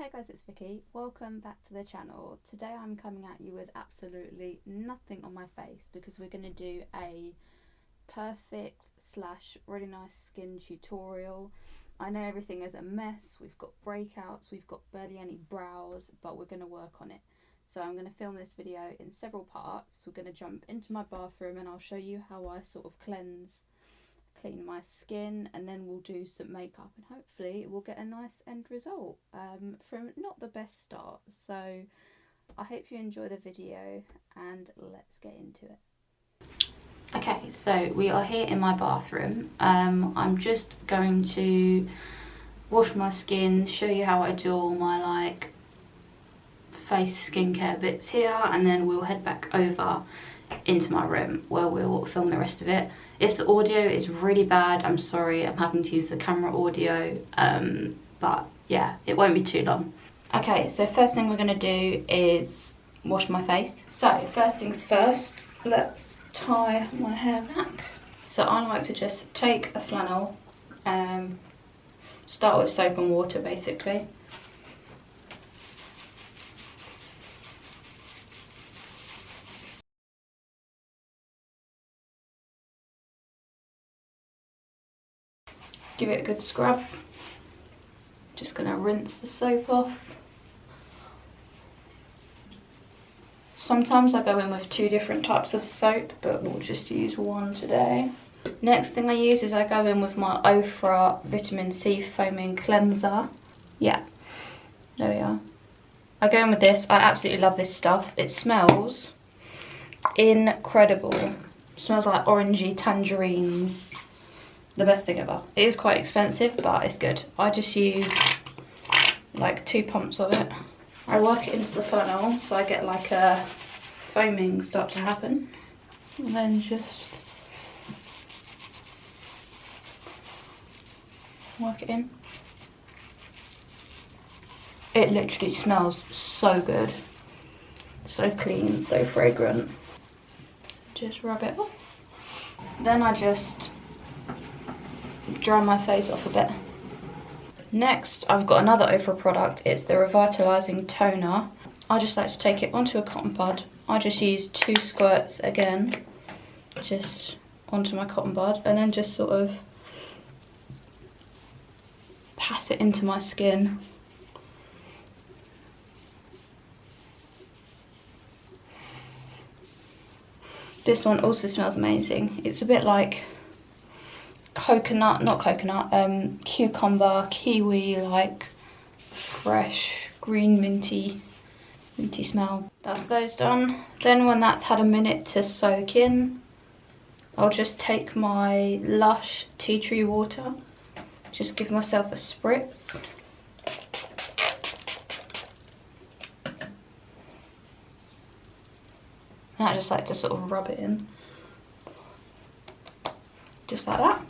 Hey guys, it's Vicky. Welcome back to the channel. Today I'm coming at you with absolutely nothing on my face because we're going to do a perfect slash really nice skin tutorial. I know everything is a mess, we've got breakouts, we've got barely any brows, but we're going to work on it. So I'm going to film this video in several parts. We're going to jump into my bathroom and I'll show you how I sort of clean my skin, and then we'll do some makeup and hopefully we'll get a nice end result from not the best start. So I hope you enjoy the video and let's get into it. Okay, so we are here in my bathroom. I'm just going to wash my skin, show you how I do all my face skincare bits here, and then we'll head back over into my room where we'll film the rest of it. If the audio is really bad, I'm sorry, I'm having to use the camera audio, but yeah, it won't be too long. Okay, so first thing we're going to do is wash my face. So first things first, let's tie my hair back. So I like to just take a flannel, start with soap and water basically. Give it a good scrub. Just gonna rinse the soap off. Sometimes I go in with 2 different types of soap, but we'll just use one today. Next thing I use is I go in with my Ofra Vitamin C Foaming Cleanser. Yeah, there we are. I go in with this. I absolutely love this stuff. It smells incredible. It smells like orangey tangerines. The best thing ever. It is quite expensive, but it's good. I just use like 2 pumps of it. I work it into the funnel so I get like a foaming start to happen, and then just work it in. It literally smells so good, so clean, so fragrant. Just rub it off. Then I just dry my face off a bit. Next, I've got another Ofra product. It's the Revitalizing Toner. I just like to take it onto a cotton bud. I just use 2 squirts again, just onto my cotton bud, and then just sort of pass it into my skin. This one also smells amazing. It's a bit like cucumber, kiwi, like fresh green minty smell. That's those done. Then when that's had a minute to soak in, I'll just take my Lush tea tree water, just give myself a spritz. And I just like to sort of rub it in, just like that.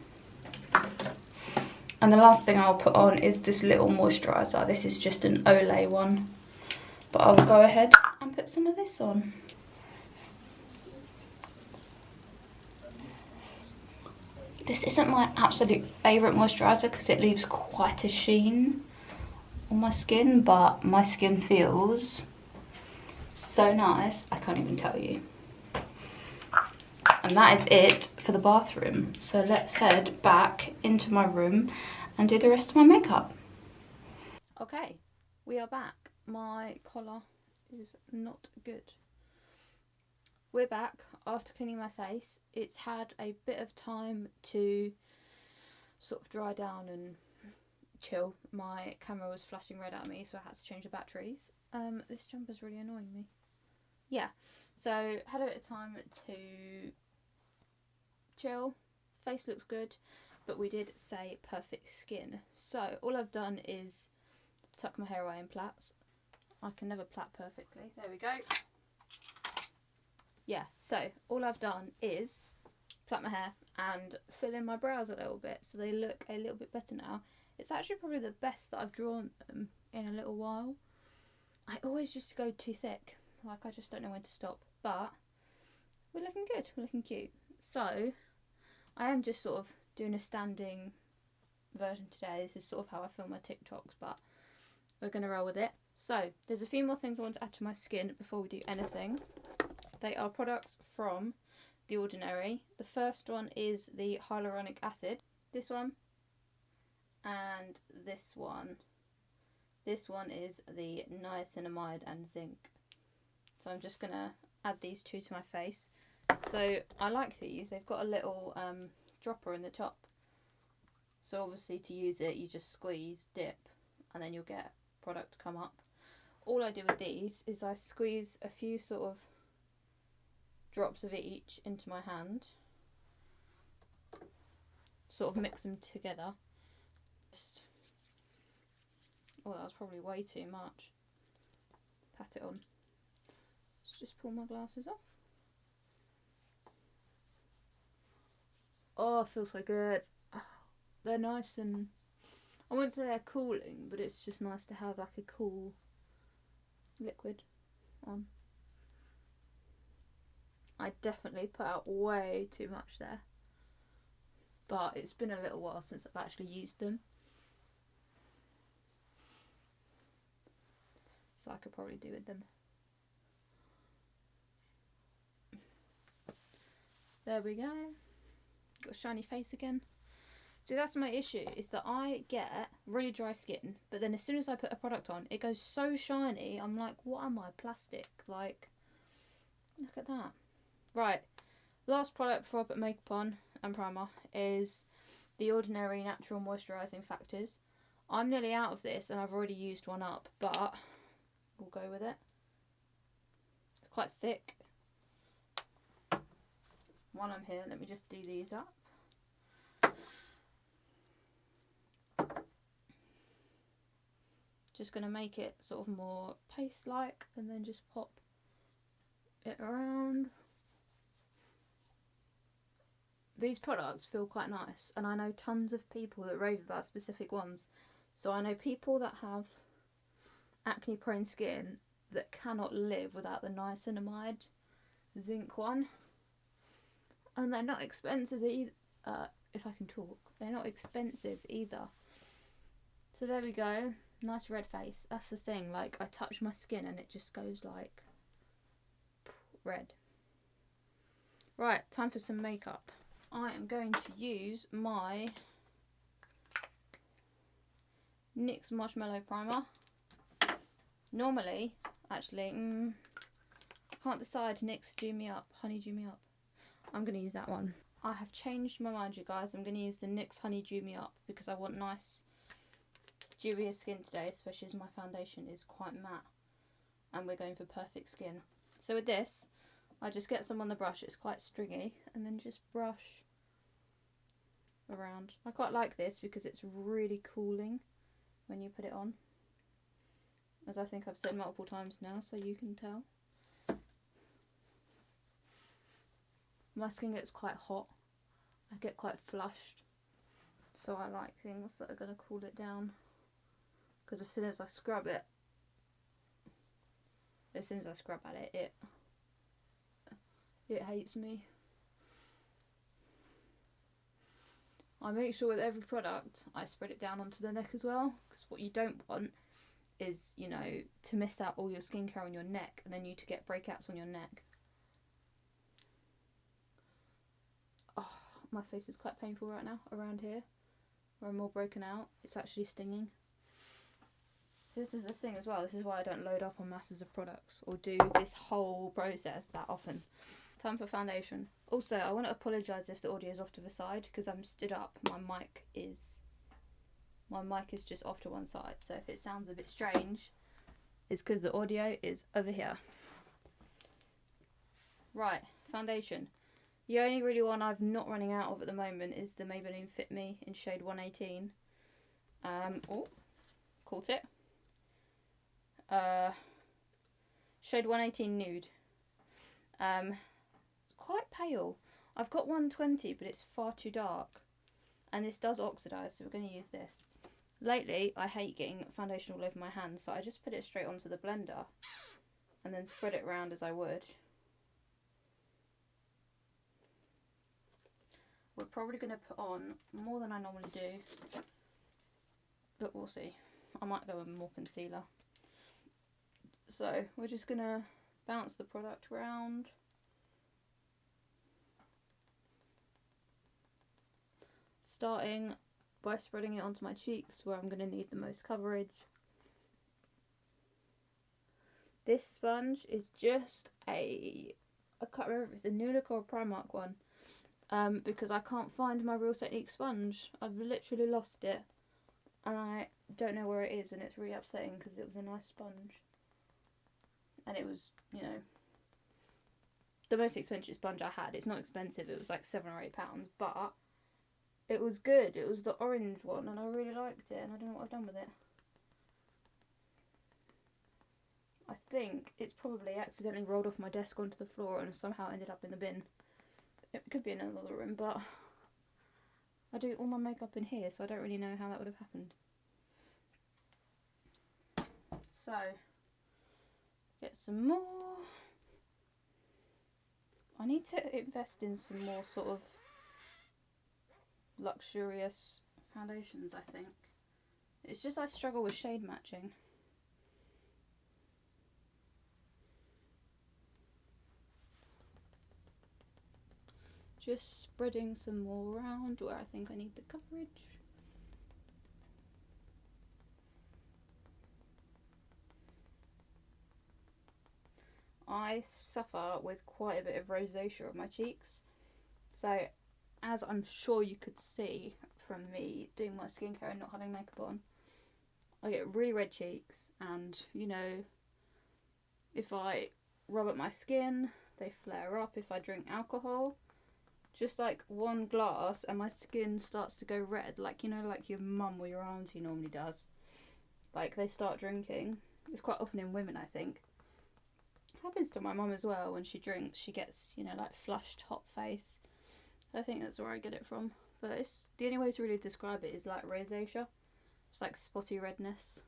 And the last thing I'll put on is this little moisturiser. This is just an Olay one, but I'll go ahead and put some of this on. This isn't my absolute favourite moisturiser because it leaves quite a sheen on my skin, but my skin feels so nice, I can't even tell you. And that is it for the bathroom. So let's head back into my room and do the rest of my makeup. Okay, we are back. My collar is not good. We're back after cleaning my face. It's had a bit of time to sort of dry down and chill. My camera was flashing red at me, so I had to change the batteries. This jumper's really annoying me. Yeah, so had a bit of time to chill. Face looks good, but we did say perfect skin. So all I've done is tuck my hair away in plaits. I can never plait perfectly. There we go. Yeah, so all I've done is plait my hair and fill in my brows a little bit so they look a little bit better now. It's actually probably the best that I've drawn them in a little while. I always just go too thick. Like, I just don't know when to stop. But we're looking good. We're looking cute. So I am just sort of doing a standing version today. This is sort of how I film my TikToks, but we're going to roll with it. So, there's a few more things I want to add to my skin before we do anything. They are products from The Ordinary. The first one is the hyaluronic acid. This one. And this one. This one is the niacinamide and zinc. So I'm just going to add these two to my face. So I like these. They've got a little dropper in the top. So obviously to use it, you just squeeze, dip, and then you'll get product come up. All I do with these is I squeeze a few sort of drops of each into my hand. Sort of mix them together. Oh, that was probably way too much. Pat it on. Let's just pull my glasses off. Oh, it feels so good. Oh, they're nice and... I wouldn't say they're cooling, but it's just nice to have like a cool liquid on. I definitely put out way too much there. But it's been a little while since I've actually used them. So I could probably do with them. There we go. Got a shiny face again. See, that's my issue, is that I get really dry skin, but then as soon as I put a product on, it goes so shiny. I'm like, what am I, plastic? Like, look at that. Right, last product before I put makeup on and primer is The Ordinary Natural Moisturizing Factors. I'm nearly out of this and I've already used one up, but we'll go with it. It's quite thick. While I'm here, let me just do these up. Just going to make it sort of more paste-like and then just pop it around. These products feel quite nice, and I know tons of people that rave about specific ones. So I know people that have acne prone skin that cannot live without the niacinamide zinc one. And they're not expensive either, if I can talk. They're not expensive either. So there we go. Nice red face. That's the thing, like I touch my skin and it just goes like red. Right, time for some makeup. I am going to use my NYX Marshmallow Primer. Normally, actually, I can't decide. NYX Dew Me Up, Honey Dew Me Up. I'm going to use that one. I have changed my mind, you guys. I'm going to use the NYX Honey Dew Me Up because I want nice dewier skin today, especially as my foundation is quite matte and we're going for perfect skin. So with this, I just get some on the brush, it's quite stringy, and then just brush around. I quite like this because it's really cooling when you put it on, as I think I've said multiple times now, so you can tell. My skin gets quite hot, I get quite flushed, so I like things that are going to cool it down. Because as soon as I scrub at it, it hates me. I make sure with every product I spread it down onto the neck as well, because what you don't want is, you know, to miss out all your skincare on your neck and then you to get breakouts on your neck. Oh, my face is quite painful right now around here where I'm all broken out. It's actually stinging. This is the thing as well, this is why I don't load up on masses of products or do this whole process that often. Time for foundation. Also, I want to apologise if the audio is off to the side because I'm stood up. My mic is just off to one side, so if it sounds a bit strange, it's because the audio is over here. Right, foundation. The only really one I've not running out of at the moment is the Maybelline Fit Me in shade 118. Caught it. Shade 118 Nude. Quite pale. I've got 120, but it's far too dark. And this does oxidise, so we're going to use this. Lately, I hate getting foundation all over my hands, so I just put it straight onto the blender and then spread it around as I would. We're probably going to put on more than I normally do, but we'll see. I might go with more concealer. So we're just going to bounce the product around. Starting by spreading it onto my cheeks where I'm going to need the most coverage. This sponge is just I can't remember if it's a New Look or a Primark one, because I can't find my Real Technique sponge. I've literally lost it and I don't know where it is, and it's really upsetting because it was a nice sponge and it was, you know, the most expensive sponge I had. It's not expensive, it was like £7 or £8, but it was good. It was the orange one and I really liked it, and I don't know what I've done with it. I think it's probably accidentally rolled off my desk onto the floor and somehow ended up in the bin. It could be in another room, but I do all my makeup in here, so I don't really know how that would have happened. So, get some more. I need to invest in some more sort of luxurious foundations, I think. It's just I struggle with shade matching. Just spreading some more around where I think I need the coverage. I suffer with quite a bit of rosacea on my cheeks, so as I'm sure you could see from me doing my skincare and not having makeup on, I get really red cheeks, and you know, if I rub at my skin they flare up. If I drink alcohol, just like one glass and my skin starts to go red, like, you know, like your mum or your auntie normally does. Like, they start drinking. It's quite often in women, I think. Happens to my mum as well. When she drinks, she gets, you know, like flushed hot face. I think that's where I get it from. But it's the only way to really describe it is like rosacea. It's like spotty redness,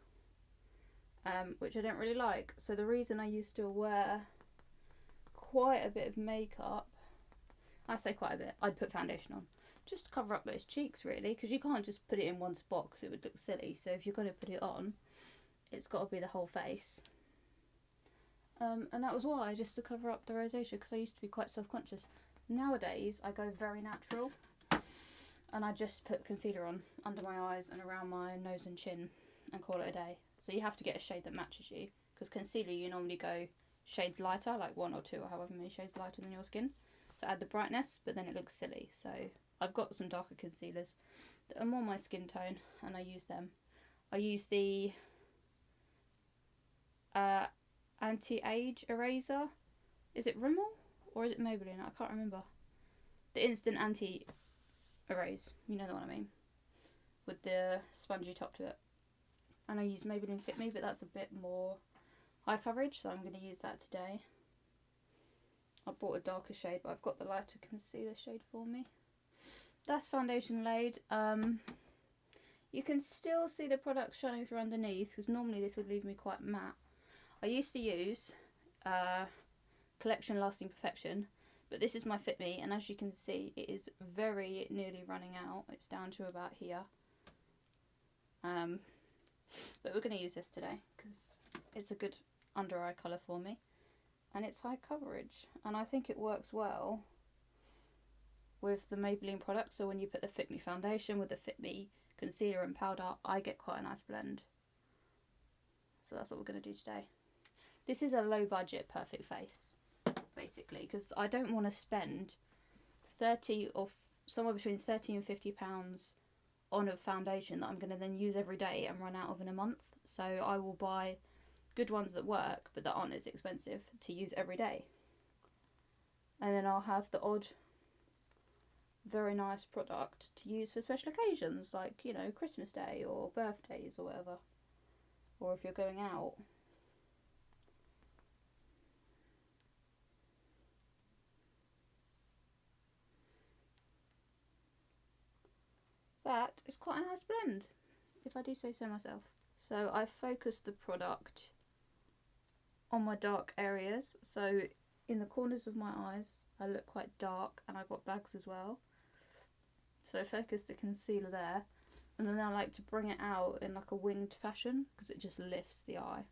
which I don't really like. So the reason I used to wear quite a bit of makeup, I say quite a bit, I'd put foundation on just to cover up those cheeks, really, because you can't just put it in one spot because it would look silly. So if you're going to put it on, it's got to be the whole face. And that was why, just to cover up the rosacea, because I used to be quite self-conscious. Nowadays I go very natural and I just put concealer on under my eyes and around my nose and chin and call it a day. So you have to get a shade that matches you, because concealer you normally go shades lighter, like 1 or 2 or however many shades lighter than your skin, to add the brightness, but then it looks silly. So I've got some darker concealers that are more my skin tone and I use them. I use the anti-age eraser. Is it Rimmel or is it Maybelline? I can't remember. The instant anti-erase, you know the one I mean, with the spongy top to it. And I use Maybelline Fit Me, but that's a bit more high coverage, so I'm going to use that today. I bought a darker shade, but I've got the lighter concealer shade for me. That's foundation laid. You can still see the product shining through underneath, because normally this would leave me quite matte. I used to use Collection Lasting Perfection, but this is my Fit Me, and as you can see, it is very nearly running out. It's down to about here. But we're going to use this today because it's a good under eye colour for me, and it's high coverage, and I think it works well with the Maybelline product. So when you put the Fit Me foundation with the Fit Me concealer and powder, I get quite a nice blend. So that's what we're going to do today. This is a low budget perfect face, basically, because I don't want to spend 30 or somewhere between 30 and £50 on a foundation that I'm going to then use every day and run out of in a month. So I will buy good ones that work but that aren't as expensive to use every day. And then I'll have the odd very nice product to use for special occasions, like, you know, Christmas Day or birthdays or whatever. Or if you're going out. That is quite a nice blend, if I do say so myself. So I focused the product on my dark areas. So in the corners of my eyes, I look quite dark, and I've got bags as well. So I focused the concealer there. And then I like to bring it out in like a winged fashion because it just lifts the eye.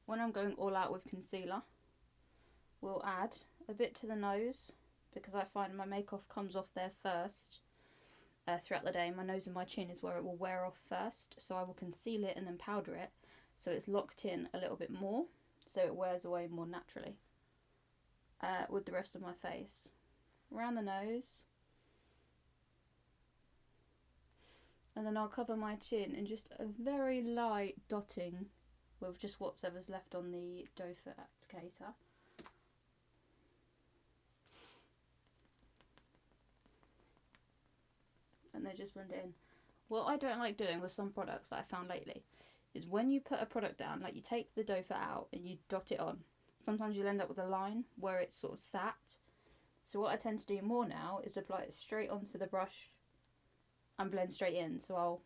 When I'm going all out with concealer, we'll add a bit to the nose because I find my makeup comes off there first throughout the day. My nose and my chin is where it will wear off first, so I will conceal it and then powder it so it's locked in a little bit more, so it wears away more naturally. With the rest of my face, around the nose, and then I'll cover my chin in just a very light dotting with just whatever's left on the doe foot applicator. And then just blend it in. What I don't like doing with some products that I found lately is when you put a product down, like you take the doe foot out and you dot it on, sometimes you'll end up with a line where it's sort of sat. So what I tend to do more now is apply it straight onto the brush and blend straight in. So I'll,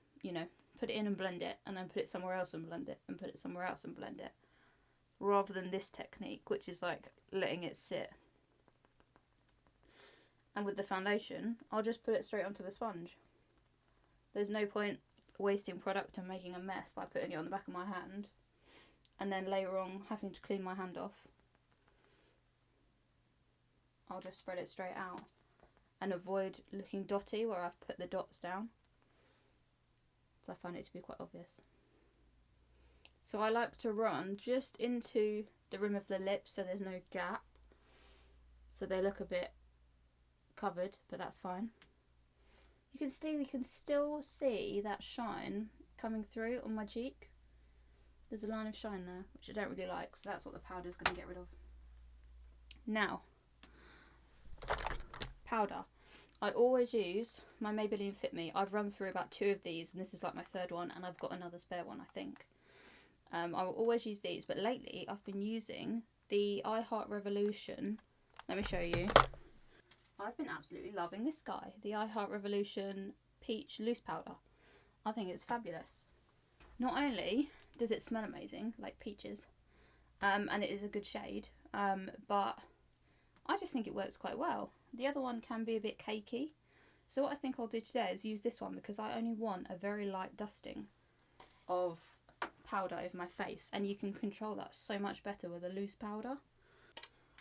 put it in and blend it, and then put it somewhere else and blend it, and put it somewhere else and blend it. Rather than this technique, which is like letting it sit. And with the foundation, I'll just put it straight onto the sponge. There's no point wasting product and making a mess by putting it on the back of my hand, and then later on having to clean my hand off. I'll just spread it straight out and avoid looking dotty where I've put the dots down, so I find it to be quite obvious. So I like to run just into the rim of the lips so there's no gap, so they look a bit covered, but that's fine. You can still see that shine coming through on my cheek. There's a line of shine there, which I don't really like, so that's what the powder's going to get rid of. Now, powder. I always use my Maybelline Fit Me. I've run through about 2 of these, and this is like my 3rd one, and I've got another spare one, I think. I will always use these, but lately I've been using the I Heart Revolution. Let me show you. I've been absolutely loving this guy, the I Heart Revolution Peach Loose Powder. I think it's fabulous. Not only does it smell amazing, like peaches, and it is a good shade, but I just think it works quite well. The other one can be a bit cakey, so what I think I'll do today is use this one because I only want a very light dusting of powder over my face, and you can control that so much better with a loose powder.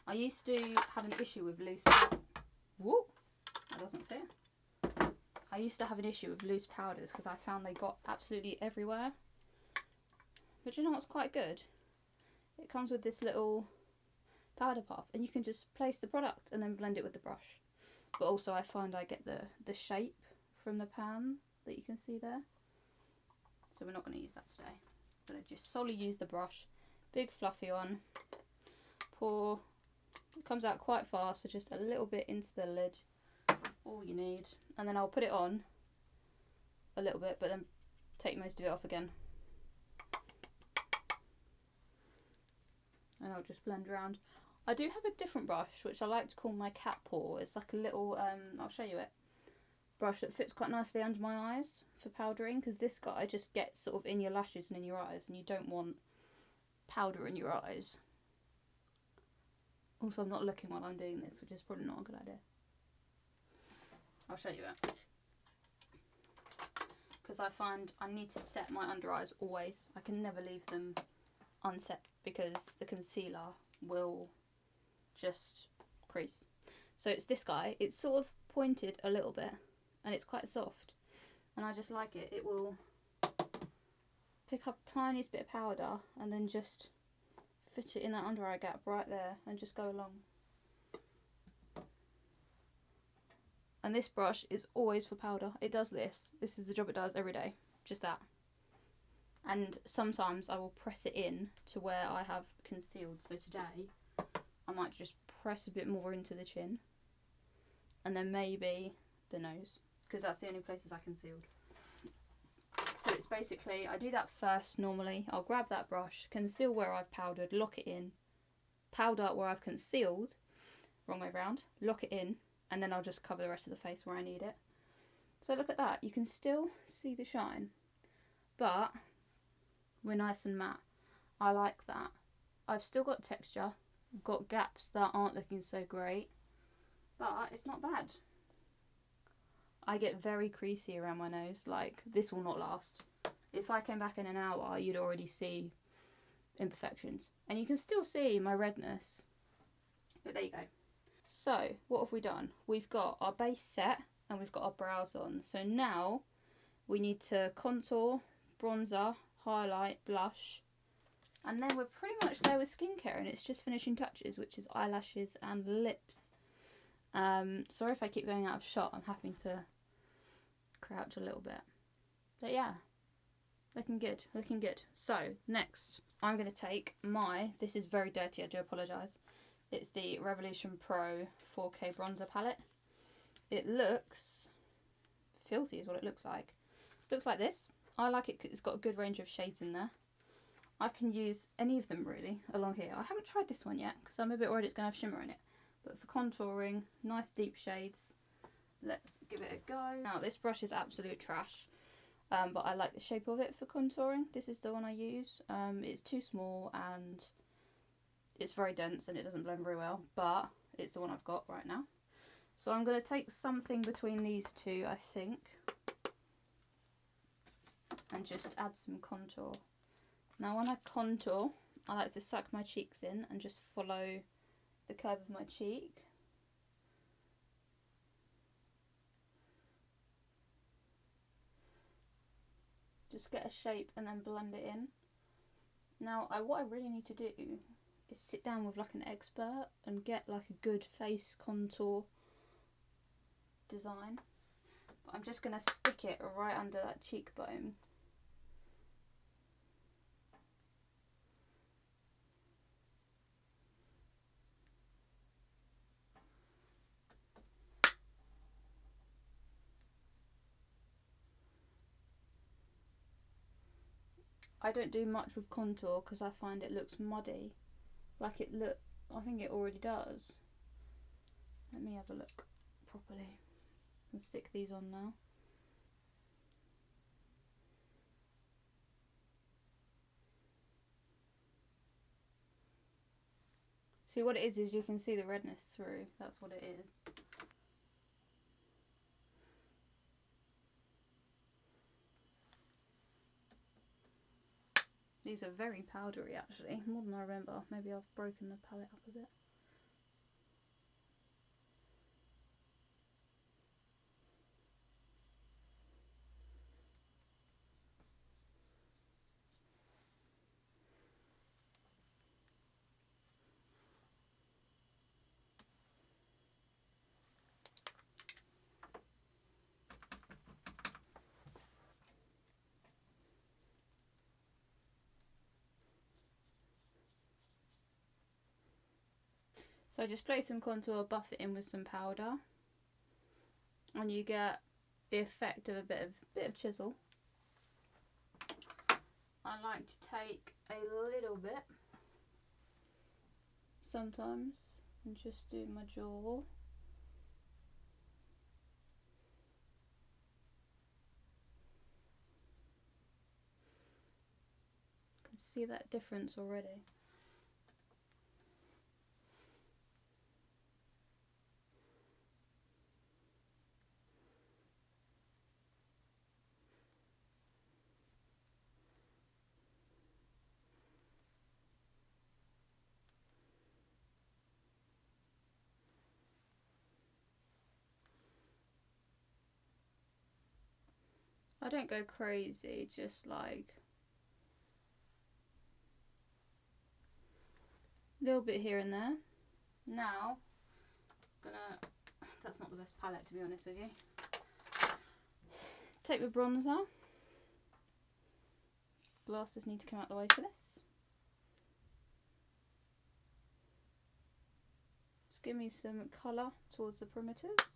I used to have an issue with loose powder. Whoa, that doesn't fit. I used to have an issue with loose powders because I found they got absolutely everywhere. But you know what's quite good? It comes with this little powder puff, and you can just place the product and then blend it with the brush. But also I find I get the shape from the pan that you can see there. So we're not going to use that today. I'm going to just solely use the brush. Big fluffy one. Pour. It comes out quite fast, so just a little bit into the lid. All you need. And then I'll put it on a little bit, but then take most of it off again. And I'll just blend around. I do have a different brush, which I like to call my cat paw. It's like a little, I'll show you it, brush that fits quite nicely under my eyes for powdering, because this guy just gets sort of in your lashes and in your eyes, and you don't want powder in your eyes. Also, I'm not looking while I'm doing this, which is probably not a good idea. I'll show you it. Because I find I need to set my under eyes always. I can never leave them unset because the concealer will just crease. So it's this guy. It's sort of pointed a little bit and it's quite soft. And I just like it. It will pick up the tiniest bit of powder and then just fit it in that under eye gap right there and just go along. And this brush is always for powder. It does this. This is the job it does every day. Just that. And sometimes I will press it in to where I have concealed. So today I might just press a bit more into the chin and then maybe the nose, because that's the only places I concealed. So it's basically, I do that first normally. I'll grab that brush, conceal where I've powdered, lock it in, powder where I've concealed, wrong way round, lock it in, and then I'll just cover the rest of the face where I need it. So look at that, you can still see the shine, but we're nice and matte. I like that. I've still got texture, I've got gaps that aren't looking so great, but it's not bad. I get very creasy around my nose. Like, this will not last. If I came back in an hour, you'd already see imperfections. And you can still see my redness. But there you go. So, what have we done? We've got our base set and we've got our brows on. So now we need to contour, bronzer, highlight, blush. And then we're pretty much there with skincare, and it's just finishing touches, which is eyelashes and lips. Sorry if I keep going out of shot. I'm having to crouch a little bit. But yeah, looking good, looking good. So next, I'm going to take this is very dirty, I do apologise. It's the Revolution Pro 4K bronzer palette. It looks filthy is what it looks like. It looks like this. I like it because it's got a good range of shades in there. I can use any of them really along here. I haven't tried this one yet because I'm a bit worried it's going to have shimmer in it. But for contouring, nice deep shades. Let's give it a go. Now this brush is absolute trash, but I like the shape of it for contouring. This is the one I use. It's too small and it's very dense and it doesn't blend very well, but it's the one I've got right now. So I'm going to take something between these two, I think, and just add some contour. Now when I contour, I like to suck my cheeks in and just follow the curve of my cheek. Just get a shape and then blend it in. Now what I really need to do is sit down with like an expert and get like a good face contour design. But I'm just going to stick it right under that cheekbone. I don't do much with contour because I find it looks muddy. I think it already does. Let me have a look properly. I'll stick these on now. See what it is you can see the redness through. That's what it is. These are very powdery actually, more than I remember. Maybe I've broken the palette up a bit. So just place some contour, buff it in with some powder, and you get the effect of a bit of chisel. I like to take a little bit sometimes and just do my jaw. You can see that difference already. I don't go crazy, just like a little bit here and there. Now, that's not the best palette to be honest with you. Take my bronzer. Glasses need to come out the way for this. Just give me some colour towards the perimeters.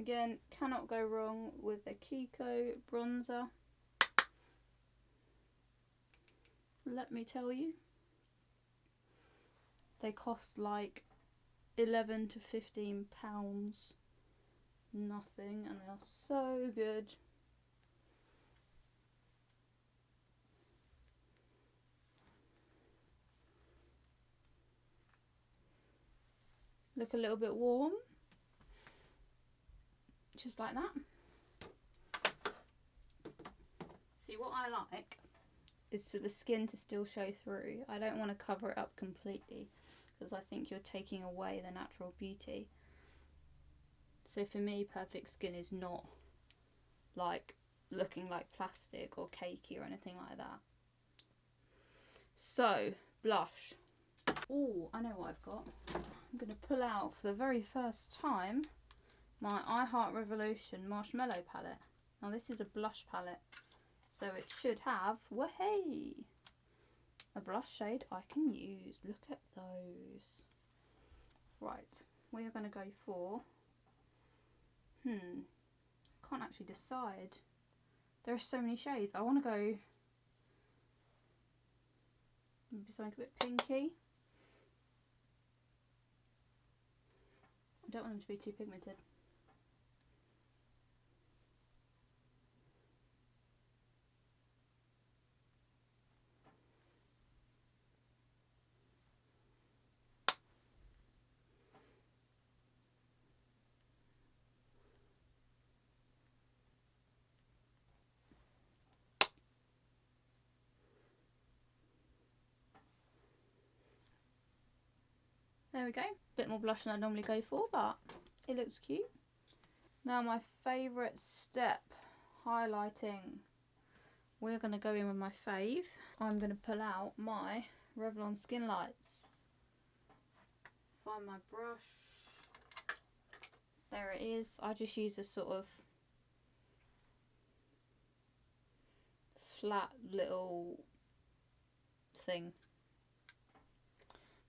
Again, cannot go wrong with a Kiko bronzer. Let me tell you, they cost like £11 to £15. Nothing, and they are so good. Look a little bit warm. Just like that. See, what I like is for the skin to still show through. I don't want to cover it up completely because I think you're taking away the natural beauty. So for me, perfect skin is not like looking like plastic or cakey or anything like that. So, blush. Oh, I know what I've got. I'm going to pull out for the very first time my I Heart Revolution Marshmallow palette. Now this is a blush palette, so it should have, wahey, a blush shade I can use. Look at those. Right, we are going to go for, can't actually decide. There are so many shades. I want to go maybe something a bit pinky. I don't want them to be too pigmented. There we go. Bit more blush than I normally go for, but it looks cute. Now my favourite step, highlighting. We're going to go in with my fave. I'm going to pull out my Revlon Skin Lights. Find my brush. There it is. I just use a sort of flat little thing.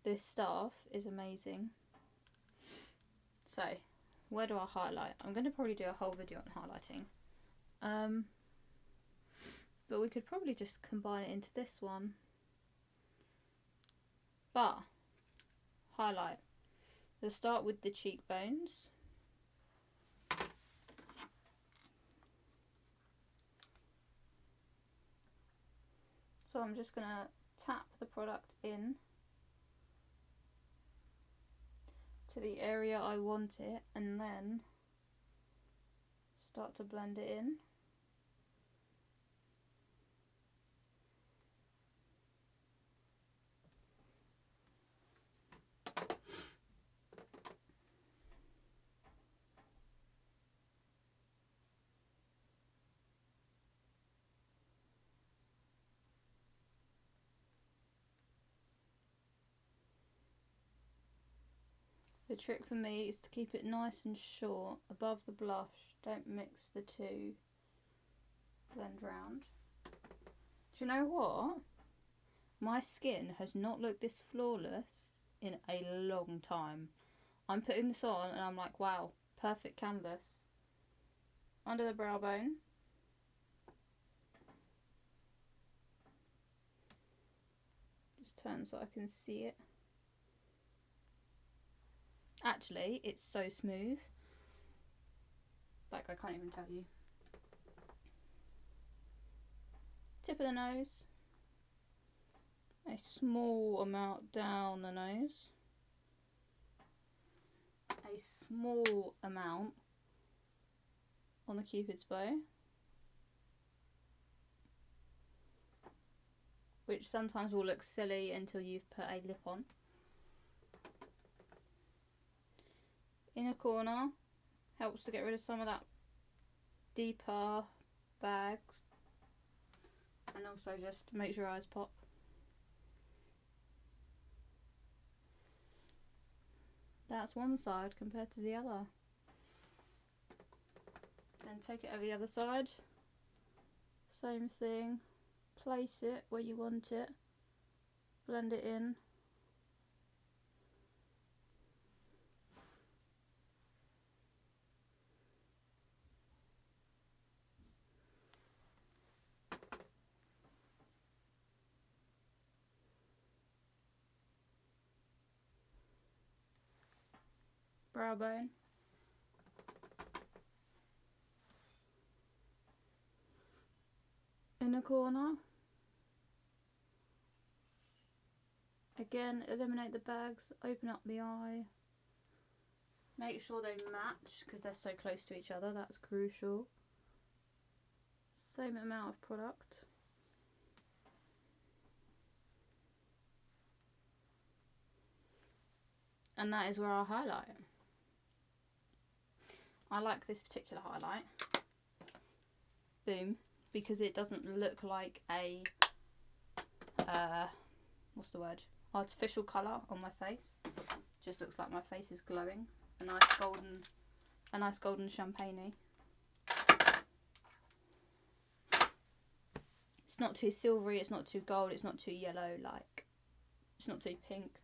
This stuff is amazing. So, where do I highlight? I'm going to probably do a whole video on highlighting. But we could probably just combine it into this one. But, highlight. We'll start with the cheekbones. So I'm just going to tap the product in to the area I want it and then start to blend it in. The trick for me is to keep it nice and short above the blush. Don't mix the two. Blend round. Do you know what? My skin has not looked this flawless in a long time. I'm putting this on and I'm like, wow, perfect canvas. Under the brow bone. Just turn so I can see it. Actually, it's so smooth. Like, I can't even tell you. Tip of the nose. A small amount down the nose. A small amount on the Cupid's bow. Which sometimes will look silly until you've put a lip on. Inner corner helps to get rid of some of that deeper bags and also just makes your eyes pop. That's one side compared to the other. Then take it over the other side. Same thing. Place it where you want it. Blend it in. Brow bone. Inner corner. Again, eliminate the bags, open up the eye. Make sure they match because they're so close to each other, that's crucial. Same amount of product. And that is where I'll highlight. I like this particular highlight. Boom. Because it doesn't look like a, what's the word? Artificial colour on my face. Just looks like my face is glowing. A nice golden champagne-y. It's not too silvery, it's not too gold, it's not too yellow, like, it's not too pink.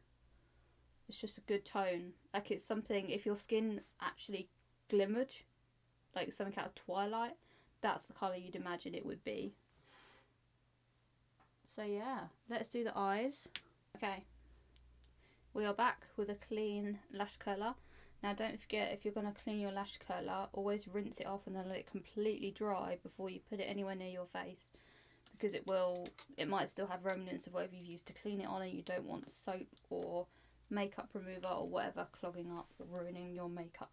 It's just a good tone. Like, it's something, if your skin actually glimmered, like something out of Twilight, that's the colour you'd imagine it would be. So yeah, let's do the eyes. Okay, we are back with a clean lash curler. Now don't forget, if you're going to clean your lash curler, always rinse it off and then let it completely dry before you put it anywhere near your face. Because it might still have remnants of whatever you've used to clean it on, and you don't want soap or makeup remover or whatever clogging up or ruining your makeup.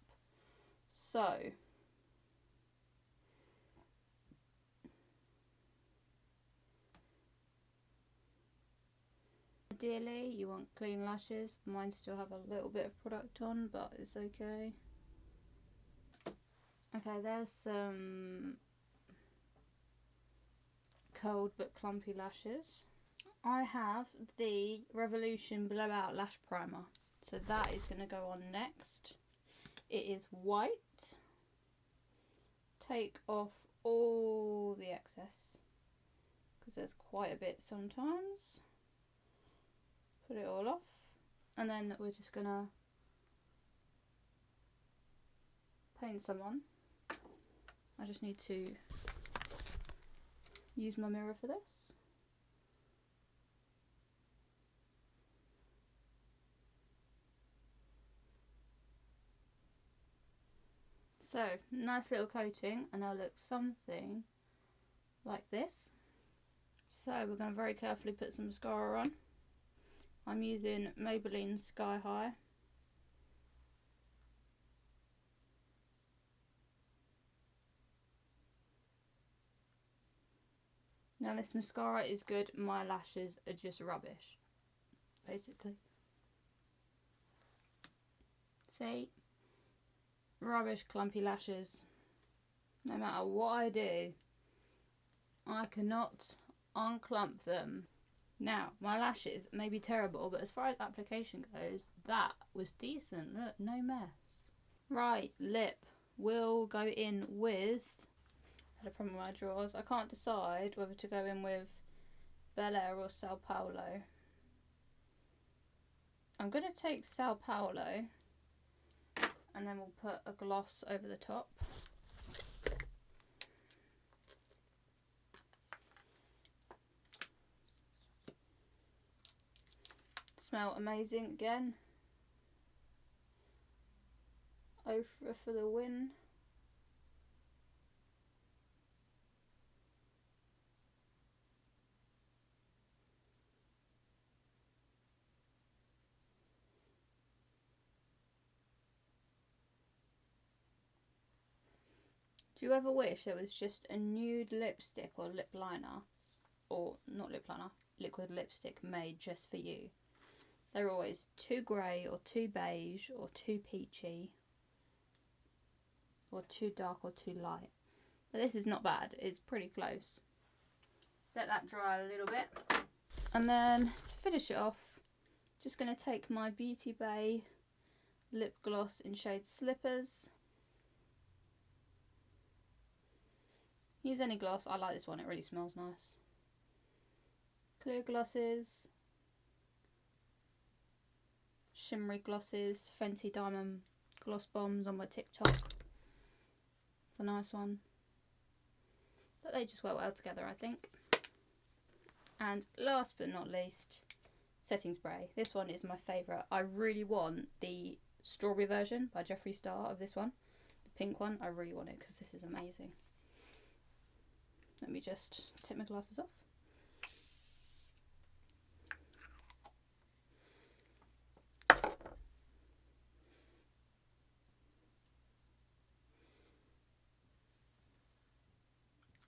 So ideally you want clean lashes. Mine still have a little bit of product on, but it's okay. Okay, there's some cold but clumpy lashes. I have the Revolution Blowout Lash Primer, so that is going to go on next. It is white. Take off all the excess because there's quite a bit sometimes. Put it all off, and then we're just going to paint some on. I just need to use my mirror for this. So, nice little coating, and they'll look something like this. So, we're going to very carefully put some mascara on. I'm using Maybelline Sky High. Now this mascara is good, my lashes are just rubbish, basically. See? Rubbish clumpy lashes. No matter what I do, I cannot unclump them. Now, my lashes may be terrible, but as far as application goes, that was decent. Look, no mess. Right, lip will go in with... I had a problem with my drawers. I can't decide whether to go in with Bel Air or Sao Paulo. I'm going to take Sao Paulo, and then we'll put a gloss over the top. Smell amazing again. Ofra for the win. Do you ever wish there was just a nude lipstick or lip liner, or not lip liner, liquid lipstick made just for you? They're always too grey or too beige or too peachy or too dark or too light. But this is not bad, it's pretty close. Let that dry a little bit. And then to finish it off, just going to take my Beauty Bay lip gloss in shade Slippers. Use any gloss, I like this one, it really smells nice. Clear glosses, shimmery glosses, Fenty Diamond Gloss Bombs on my TikTok. It's a nice one. But they just work well together, I think. And last but not least, setting spray. This one is my favourite. I really want the strawberry version by Jeffree Star of this one. The pink one, I really want it because this is amazing. Let me just take my glasses off.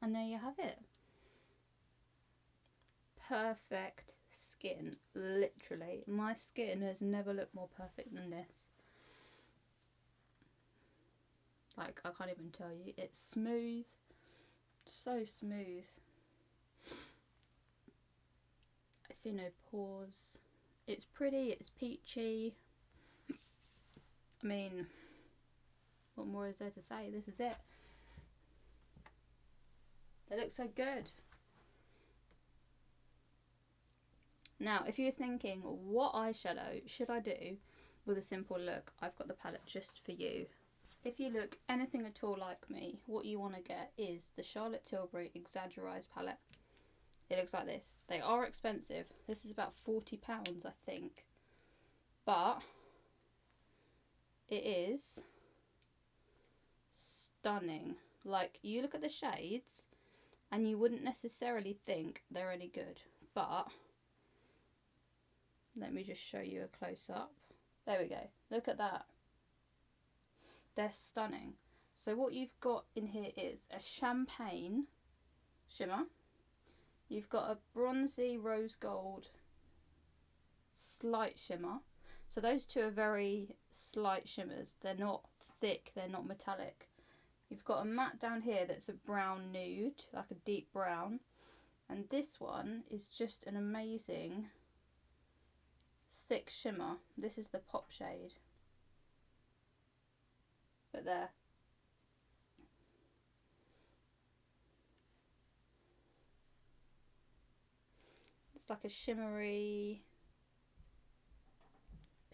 And there you have it. Perfect skin, literally. My skin has never looked more perfect than this. Like, I can't even tell you. It's smooth, so smooth. I see no pores. It's pretty, it's peachy. I mean, what more is there to say? This is it. They look so good. Now, if you're thinking, what eyeshadow should I do with a simple look, I've got the palette just for you. If you look anything at all like me, what you want to get is the Charlotte Tilbury Exaggerise palette. It looks like this. They are expensive. This is about £40, I think. But it is stunning. Like, you look at the shades and you wouldn't necessarily think they're any good. But let me just show you a close-up. There we go. Look at that. They're stunning. So what you've got in here is a champagne shimmer. You've got a bronzy rose gold slight shimmer. So those two are very slight shimmers. They're not thick, they're not metallic. You've got a matte down here that's a brown nude, like a deep brown. And this one is just an amazing thick shimmer. This is the pop shade. But there. It's like a shimmery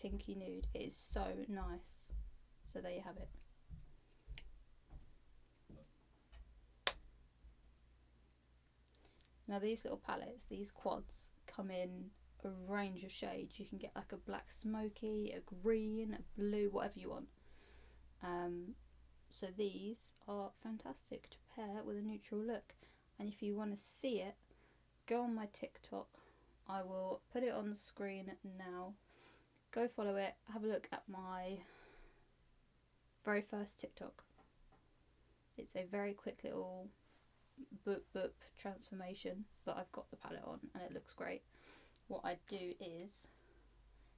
pinky nude. It is so nice. So there you have it. Now these little palettes, these quads, come in a range of shades. You can get like a black smoky, a green, a blue, whatever you want. So these are fantastic to pair with a neutral look. And if you want to see it, go on my TikTok. I will put it on the screen now. Go follow it. Have a look at my very first TikTok. It's a very quick little boop transformation, but I've got the palette on and it looks great. What I do is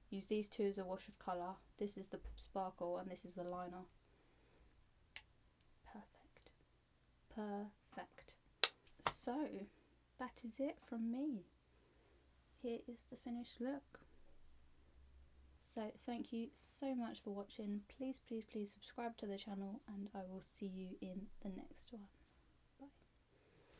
use these two as a wash of colour. This is the sparkle and this is the liner. Perfect. So that is it from me. Here is the finished look. So thank you so much for watching. Please subscribe to the channel and I will see you in the next one.